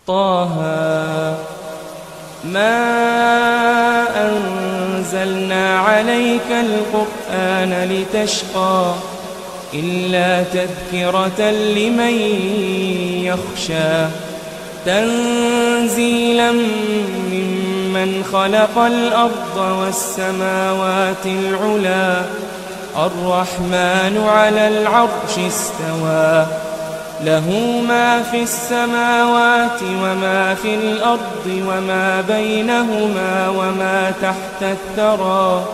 طه ما أنزلنا عليك القرآن لتشقى إلا تذكرة لمن يخشى تنزيلا ممن خلق الأرض والسماوات العلى الرحمن على العرش استوى له ما في السماوات وما في الأرض وما بينهما وما تحت الثرى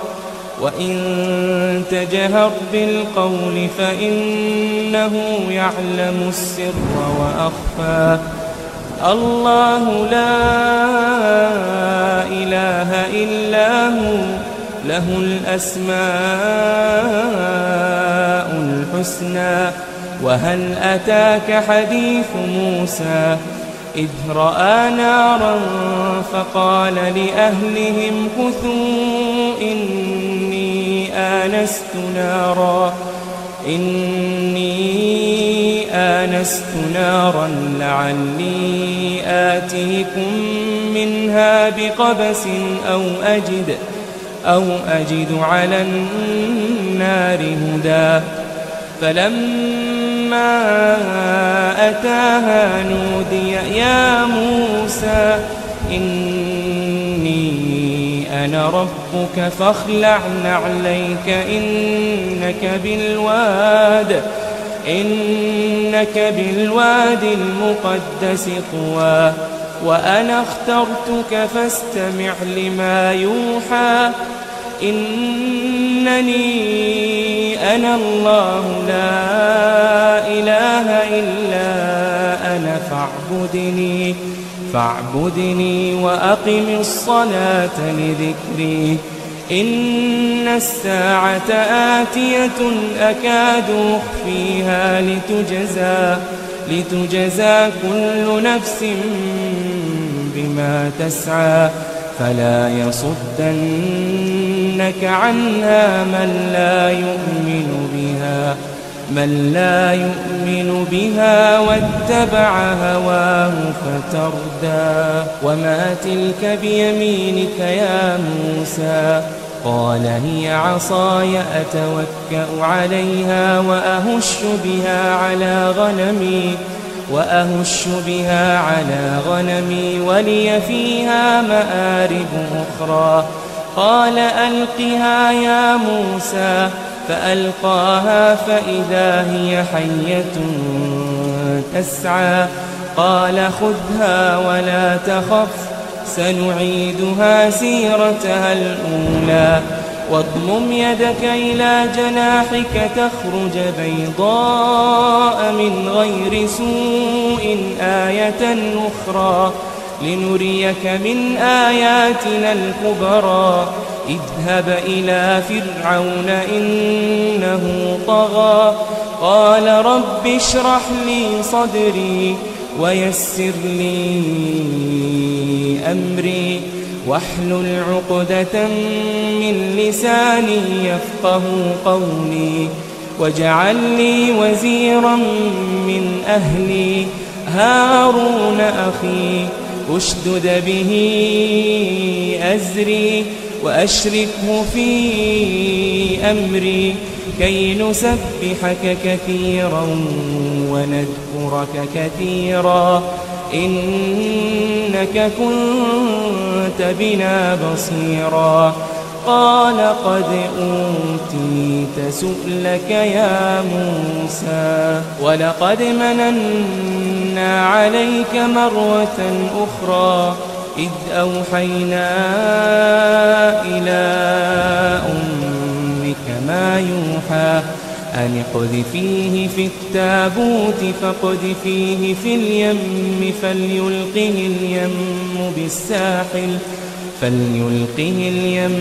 وإن تجهر بالقول فإنه يعلم السر وأخفى الله لا إله إلا هو له الأسماء الحسنى وهل أتاك حديث موسى إذ رأى نارا فقال لأهلهم كثوا إني آنست نارا لعلي آتيكم منها بقبس أو أجد على النار هدى فلما أتاها نودي يا موسى إني أنا ربك فاخلع نعليك إنك بالواد المقدس طوى وأنا اخترتك فاستمع لما يوحى إنني أنا الله لا إله إلا أنا فاعبدني وأقم الصلاة لذكري إن الساعة آتية أكاد أخفيها لتجزى كل نفس بما تسعى فلا يصدنك عنها من لا يؤمن بها واتبع هواه فتردى وما تلك بيمينك يا موسى قال هي عصاي أتوكأ عليها وأهش بها على غنمي ولي فيها مآرب أخرى قال ألقها يا موسى فألقاها فإذا هي حية تسعى قال خذها ولا تخف سنعيدها سيرتها الأولى واضمم يدك إلى جناحك تخرج بيضاء من غير سوء آية أخرى لنريك من آياتنا الكبرى اذهب إلى فرعون إنه طغى قال رب اشرح لي صدري ويسر لي أمري واحلل عقدة من لساني يفقه قولي واجعل لي وزيرا من أهلي هارون أخي أشدد به أزري وأشركه في أمري كي نسبحك كثيرا ونذكرك كثيرا إنك كنت بنا بصيرا قال قد أوتيت سؤلك يا موسى ولقد مننا عليك مرة أخرى إذ أوحينا إلى أمك ما يوحى أن اقذفيه في التابوت فاقذفيه في اليم فليلقه اليم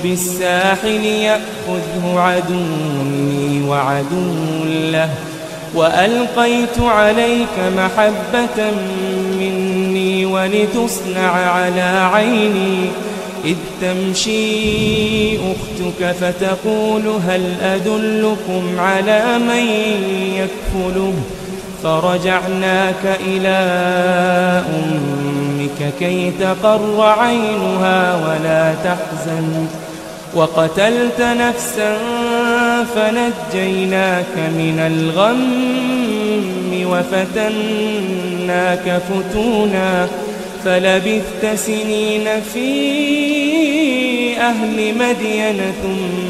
بالساحل يأخذه عدوي وعدو له وألقيت عليك محبة مني ولتصنع على عيني إذ تمشي أختك فتقول هل أدلكم على من يكفله فرجعناك إلى أمك كي تقر عينها ولا تحزن وقتلت نفسا فنجيناك من الغم وفتناك فتونا فلبثت سنين في أهل مدين ثم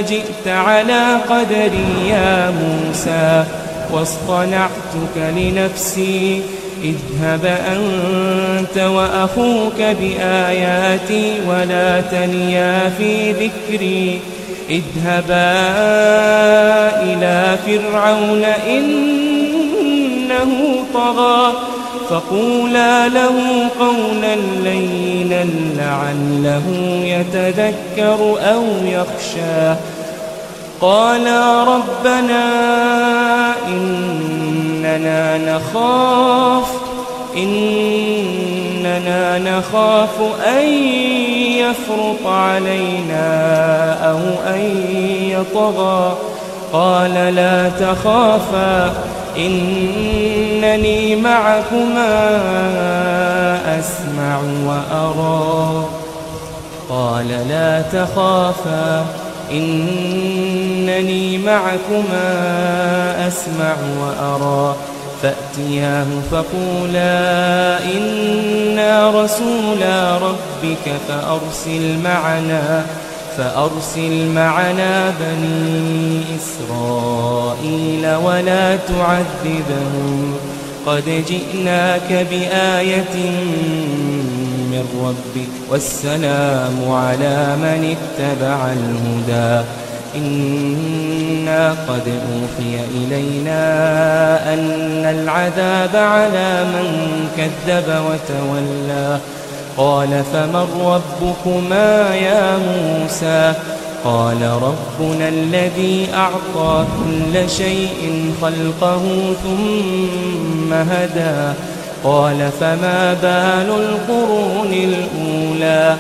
جئت على قدري يا موسى واصطنعتك لنفسي اذهب أنت وأخوك بآياتي ولا تنيا في ذكري اذهبا إلى فرعون إنه طغى فقولا له قولا لينا لعله يتذكر أو يخشى قالا ربنا إننا نخاف أن يفرط علينا أو أن يطغى قال لا تخافا إنني معكما أسمع وأرى قال لا تخافا إنني معكما أسمع وأرى فأتياه فقولا إنا رسولا ربك فأرسل معنا بني إسرائيل ولا تعذبهم قد جئناك بآية من ربك والسلام على من اتبع الهدى إنا قد أوحي إلينا أن العذاب على من كذب وتولى قال فمن ربكما يا موسى قال ربنا الذي أعطى كل شيء خلقه ثم هدى قال فما بال القرون الأولى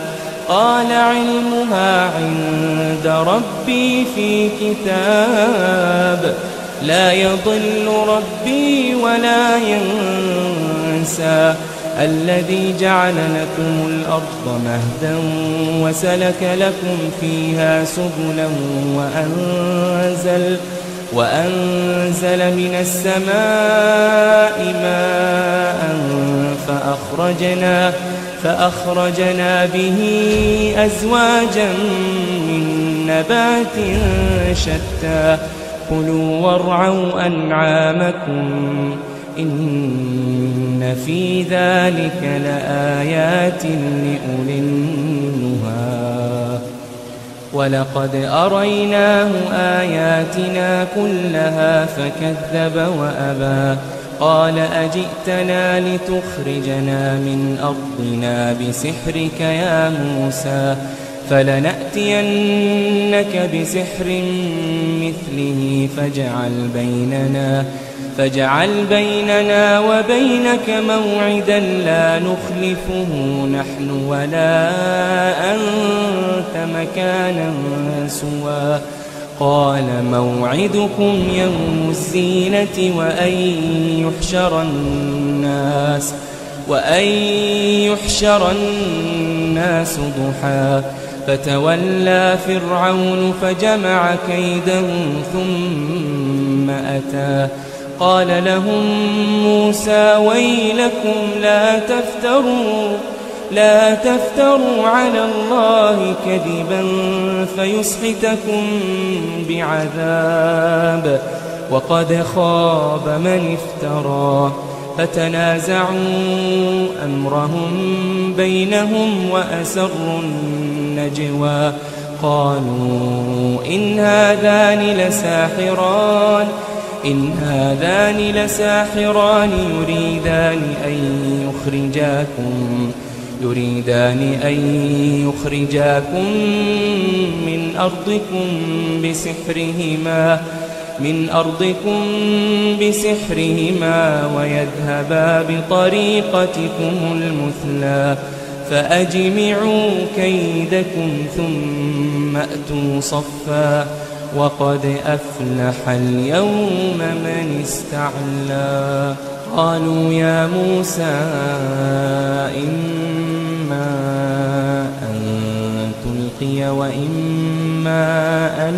قال علمها عند ربي في كتاب لا يضل ربي ولا ينسى الذي جعل لكم الأرض مهدا وسلك لكم فيها سبلا وأنزل من السماء ماء فأخرجنا به أزواجا من نبات شتى كلوا وارعوا أنعامكم إن في ذلك لآيات لأولي النهى ولقد أريناه آياتنا كلها فكذب وأبى قال أجئتنا لتخرجنا من أرضنا بسحرك يا موسى فلنأتينك بسحر مثله فاجعل بيننا وبينك موعدا لا نخلفه نحن ولا أنت مكانا سوى قال موعدكم يوم الزينة وأن يحشر الناس ضحى فتولى فرعون فجمع كيده ثم أتى قال لهم موسى ويلكم لا تفتروا على الله كذبا فيسحتكم بعذاب وقد خاب من افترى فتنازعوا أمرهم بينهم وأسروا النجوى قالوا إن هذان لساحران يريدان أن يخرجاكم من أرضكم بسحرهما ويذهبا بطريقتكم المثلى فأجمعوا كيدكم ثم أتوا صفا وقد أفلح اليوم من استعلى. قالوا يا موسى إما أن تلقي وإما أن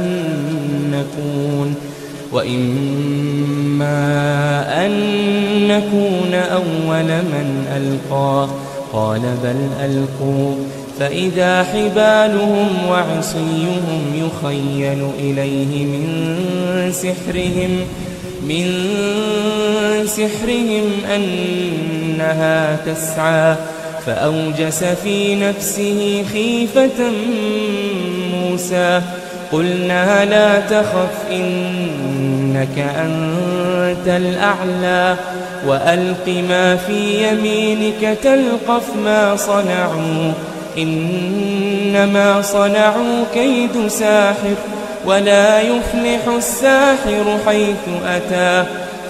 نكون أول من ألقى. قال بل ألقوا فإذا حبالهم وعصيهم يخيل إليه من سحرهم أنها تسعى. فأوجس في نفسه خيفة موسى. قلنا لا تخف إنك أنت الأعلى وألق ما في يمينك تلقف ما صنعوا إنما صنعوا كيد ساحر ولا يفلح الساحر حيث أتى.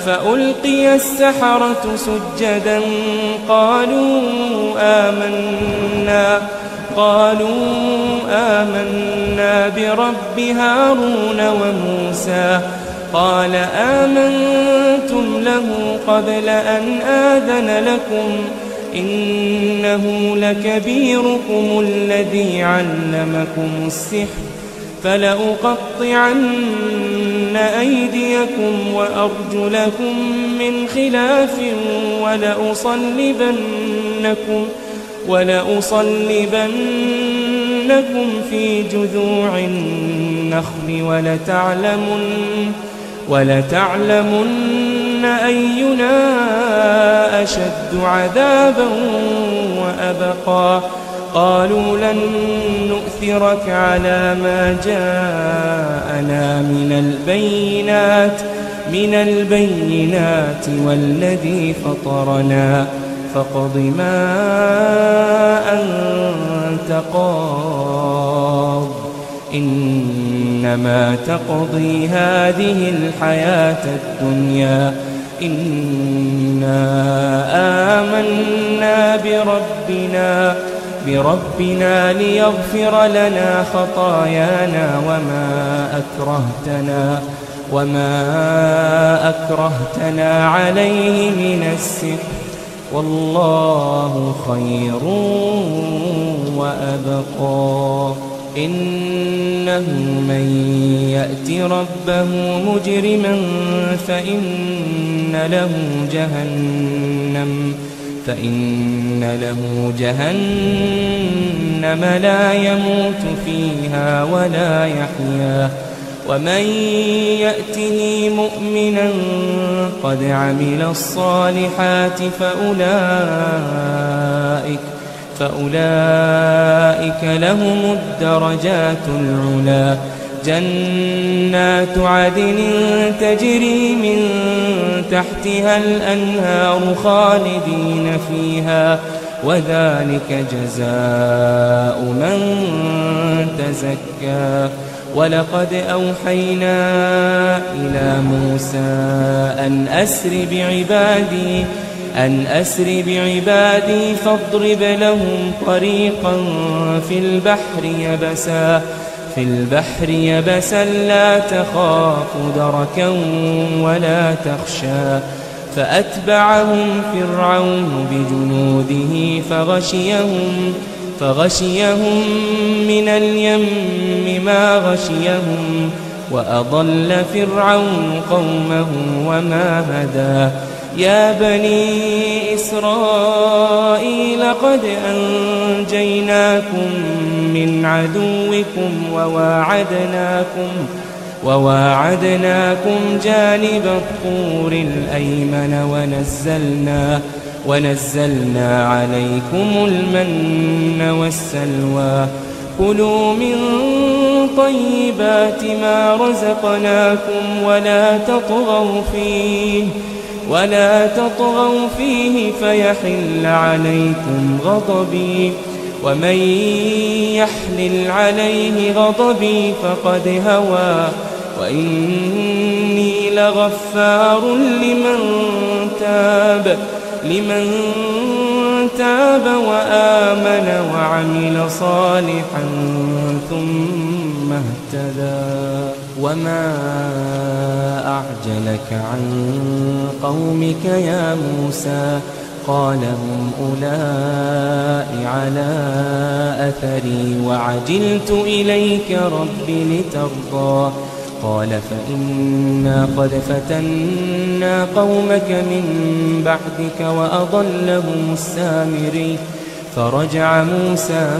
فألقي السحرة سجدا قالوا آمنا برب هارون وموسى. قال آمنتم له قبل أن آذن لكم إنه لكبيركم الذي علمكم السحر فلأقطعن أيديكم وأرجلكم من خلاف ولأصلبنكم في جذوع النخل ولتعلمن أينا أشد عذابا وأبقى. قالوا لن نؤثرك على ما جاءنا من البينات والذي فطرنا فاقض ما أنت قاض إنما تقضي هذه الحياة الدنيا. إنا آمنا بربنا ليغفر لنا خطايانا وما أكرهتنا عليه من السحر والله خير وأبقى. إنه من يأت ربه مجرما فإن له جهنم لا يموت فيها ولا يحيا. ومن يأته مؤمنا قد عمل الصالحات فأولئك لهم الدرجات العلا. جنات عدن تجري من تحتها الأنهار خالدين فيها وذلك جزاء من تزكى. ولقد أوحينا إلى موسى أن أسر بعبادي فاضرب لهم طريقا في البحر يبسا لا تخاف دركا ولا تخشى. فأتبعهم فرعون بجنوده فغشيهم من اليم ما غشيهم وأضل فرعون قومه وما هدى. يا بني إسرائيل قد أنجيناكم من عدوكم وواعدناكم جانب الطور الأيمن ونزلنا عليكم المن والسلوى. كلوا من طيبات ما رزقناكم ولا تطغوا فيه فيحل عليكم غضبي ومن يحلل عليه غضبي فقد هوى. وإني لغفار لمن تاب وآمن وعمل صالحا ثم اهتدى. وما أعجلك عن قومك يا موسى قال هم أولئك على أثري وعجلت إليك رب لترضى قال فإنا قد فتنا قومك من بعدك وأضلهم السامري فرجع موسى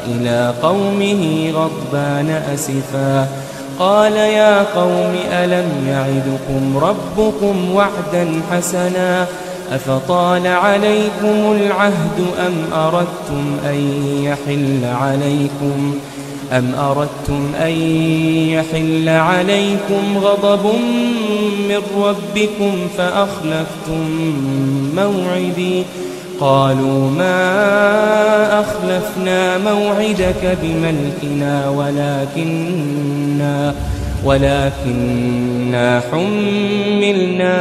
إلى قومه غضبان أسفا قال يا قوم ألم يعدكم ربكم وعدا حسنا أفطال عليكم العهد أم أردتم أن يحل عليكم غضب من ربكم فأخلفتم موعدي قالوا ما أخلفنا موعدك بملكنا ولكننا حملنا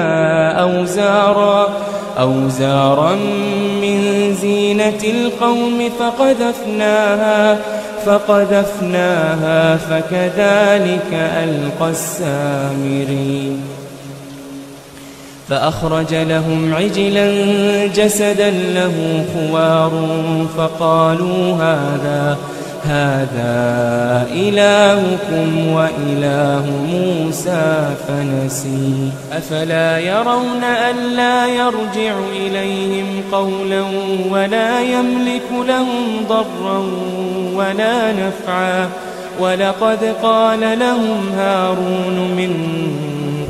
أوزارا من زينة القوم فقذفناها فكذلك ألقى السامري فأخرج لهم عجلا جسدا له خوار فقالوا هذا إلهكم وإله موسى فنسي أفلا يرون ألا يرجع إليهم قولا ولا يملك لهم ضرا ولا نفعا ولقد قال لهم هارون من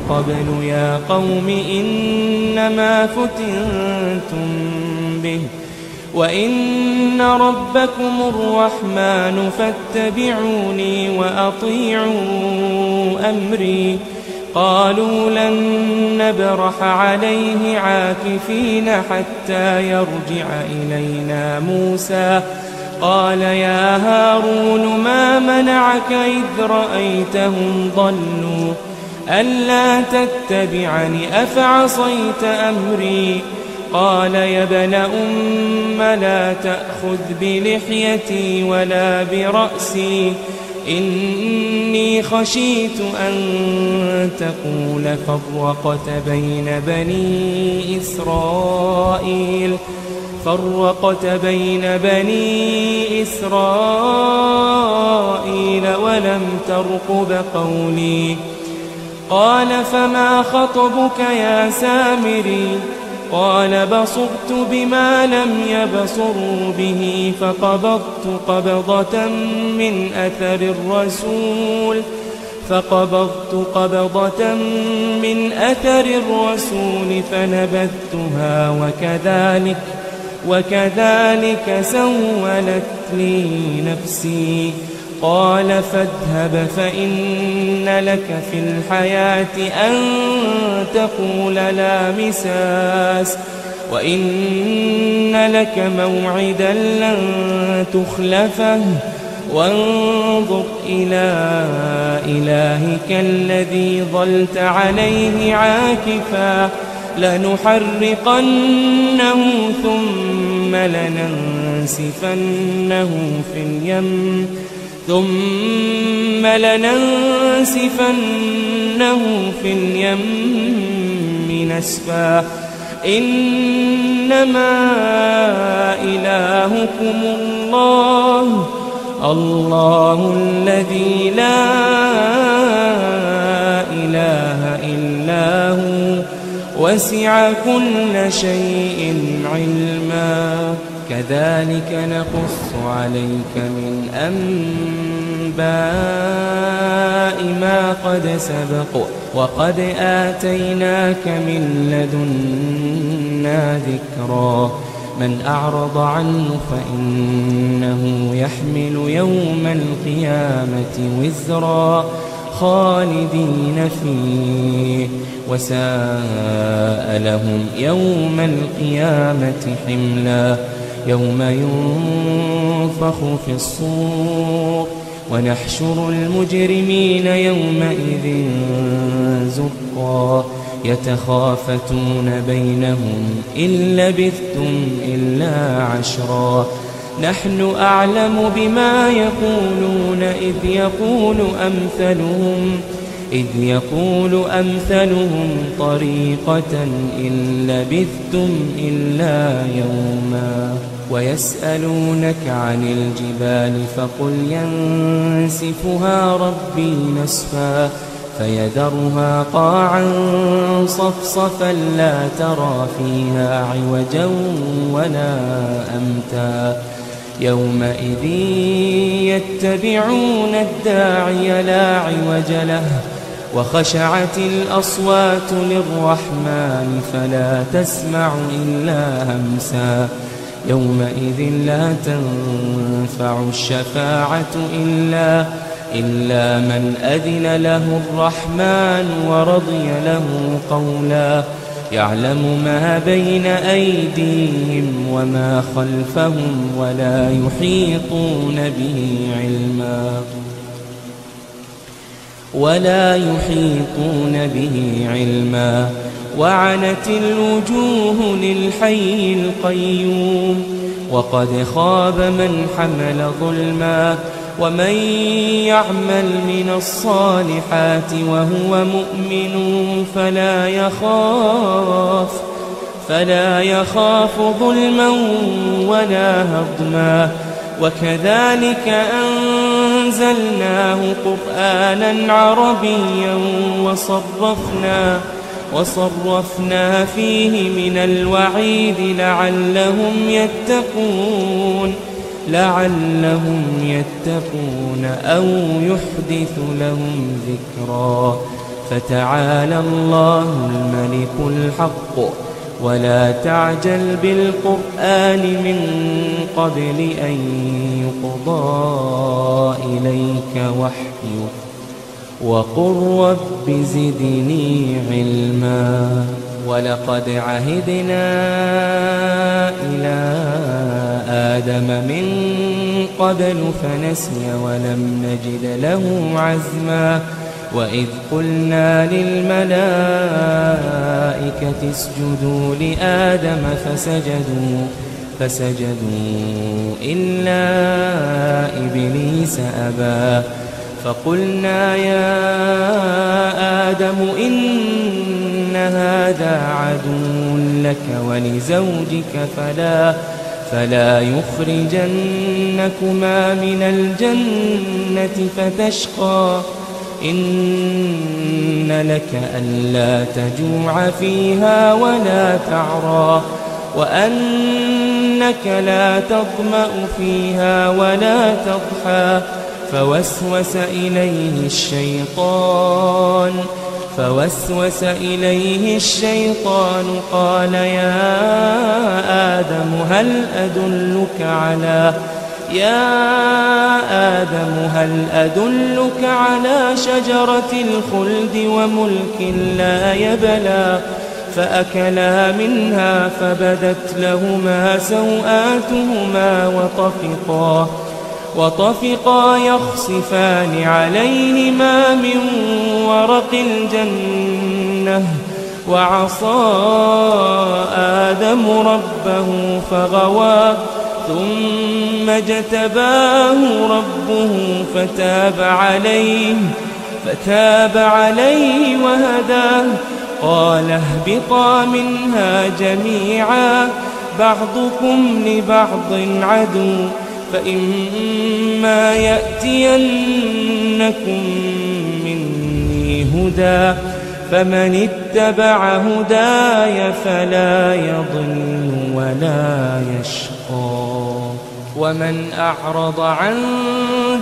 قبل يا قوم إنما فتنتم به وإن ربكم الرحمن فاتبعوني وأطيعوا أمري قالوا لن نبرح عليه عاكفين حتى يرجع إلينا موسى قال يا هارون ما منعك إذ رأيتهم ضلوا ألا تتبعني أفعصيت أمري قال يا ابن أم لا تأخذ بلحيتي ولا برأسي إني خشيت أن تقول فرقت بين بني إسرائيل ولم ترقب قولي قال فما خطبك يا سامري قال بصرت بما لم يبصروا به فقبضت قبضة من أثر الرسول فنبذتها وكذلك سولت لي نفسي قال فاذهب فإن لك في الحياة أن تقول لا مساس وإن لك موعدا لن تخلفه وانظر إلى إلهك الذي ظلت عليه عاكفا لنحرقنه ثم لننسفنه في اليم نسفا إنما إلهكم الله الذي لا إله إلا هو وسع كل شيء علما كذلك نقص عليك من أنباء ما قد سبق وقد آتيناك من لدنا ذكرا من أعرض عنه فإنه يحمل يوم القيامة وزرا خالدين فيه وساء لهم يوم القيامة حملا يوم ينفخ في الصور ونحشر المجرمين يومئذ زرقا يتخافتون بينهم إن لبثتم إلا عشرا نحن أعلم بما يقولون إذ يقول أمثلهم طريقة إن لبثتم إلا يوما ويسألونك عن الجبال فقل ينسفها ربي نسفا فيذرها قاعا صفصفا لا ترى فيها عوجا ولا أمتا يومئذ يتبعون الداعي لا عوج له وخشعت الأصوات للرحمن فلا تسمع إلا همسا يومئذ لا تنفع الشفاعة إلا من أذن له الرحمن ورضي له قولا يعلم ما بين أيديهم وما خلفهم ولا يحيطون به علما وعنت الوجوه للحي القيوم وقد خاب من حمل ظلما ومن يعمل من الصالحات وهو مؤمن فلا يخاف ظلما ولا هضما وكذلك أنزلناه قرآنا عربيا وصرفنا فيه من الوعيد لعلهم يتقون أو يحدث لهم ذكرا فتعالى الله الملك الحق ولا تعجل بالقرآن من قبل أن يقضى إليك وحيه وقل رب زدني علما ولقد عهدنا إلى آدم من قبل فنسي ولم نجد له عزما وإذ قلنا للملائكة اسجدوا لآدم فسجدوا إلا إبليس أبى فقلنا يا آدم إن هذا عدو لك ولزوجك فلا يخرجنكما من الجنة فتشقى إن لك ألا تجوع فيها ولا تعرى وأنك لا تظمأ فيها ولا تضحى فوسوس إليه الشيطان قال يا آدم هل أدلك على شجرة الخلد وملك لا يبلى فأكلا منها فبدت لهما سوآتهما وطفقا يخصفان عليهما من ورق الجنة وعصى آدم ربه فغوى ثم اجتباه ربه فتاب عليه وهداه قال اهبطا منها جميعا بعضكم لبعض عدو فإما يأتينكم مني هدى فمن اتبع هداي فلا يضل ولا يشقى ومن أعرض عن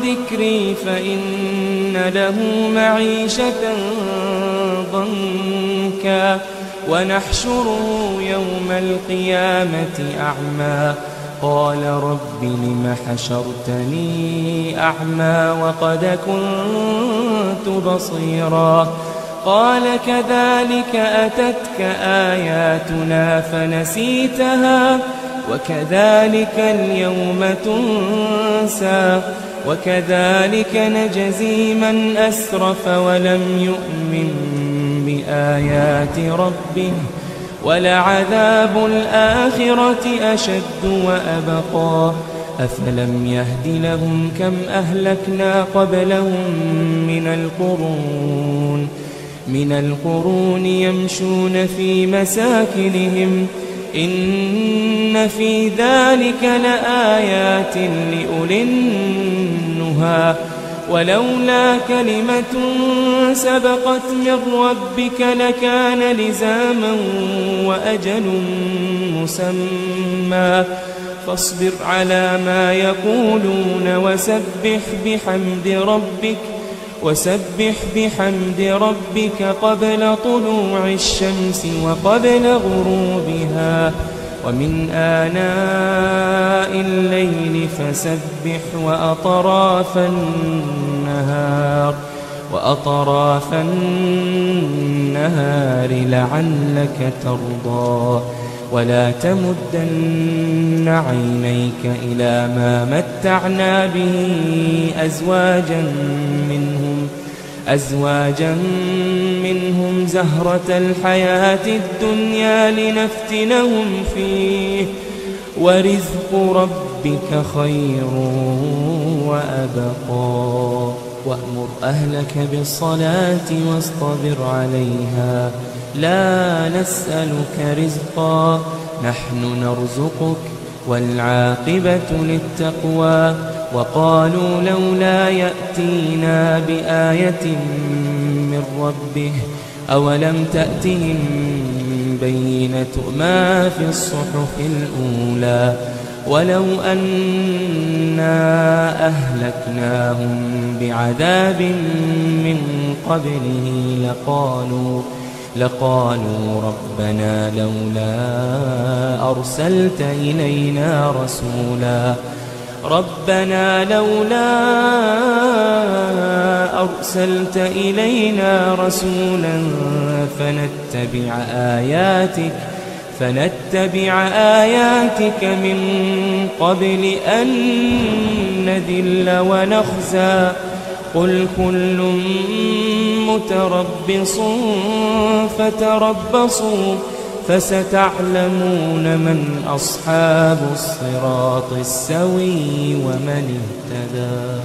ذكري فإن له معيشة ضنكا ونحشره يوم القيامة أعمى قال رب لم حشرتني أعمى وقد كنت بصيرا قال كذلك أتتك آياتنا فنسيتها وكذلك اليوم تنسى وكذلك نجزي من أسرف ولم يؤمن بآيات ربه ولعذاب الآخرة أشد وأبقى أفلم يهد لهم كم أهلكنا قبلهم من القرون يمشون في مساكنهم إن في ذلك لآيات لأولي النهى ولولا كلمة سبقت من ربك لكان لزاما وأجل مسمى فاصبر على ما يقولون وسبح بحمد ربك قبل طلوع الشمس وقبل غروبها ومن آناء الليل فسبح وأطراف النهار لعلك ترضى ولا تمدن عينيك إلى ما متعنا به أزواجا منهم زهرة الحياة الدنيا لنفتنهم فيه ورزق ربك خير وأبقى وأمر أهلك بالصلاة واصطبر عليها لا نسألك رزقا نحن نرزقك والعاقبة للتقوى وقالوا لولا يأتينا بآية من ربه أولم تأتهم بينة ما في الصحف الأولى ولو أنا أهلكناهم بعذاب من قبله لقالوا ربنا لولا أرسلت إلينا رسولا فنتبع آياتك من قبل أن نذل ونخزى قل كل متربص فتربصوا فستعلمون من أصحاب الصراط السوي ومن اهتدى.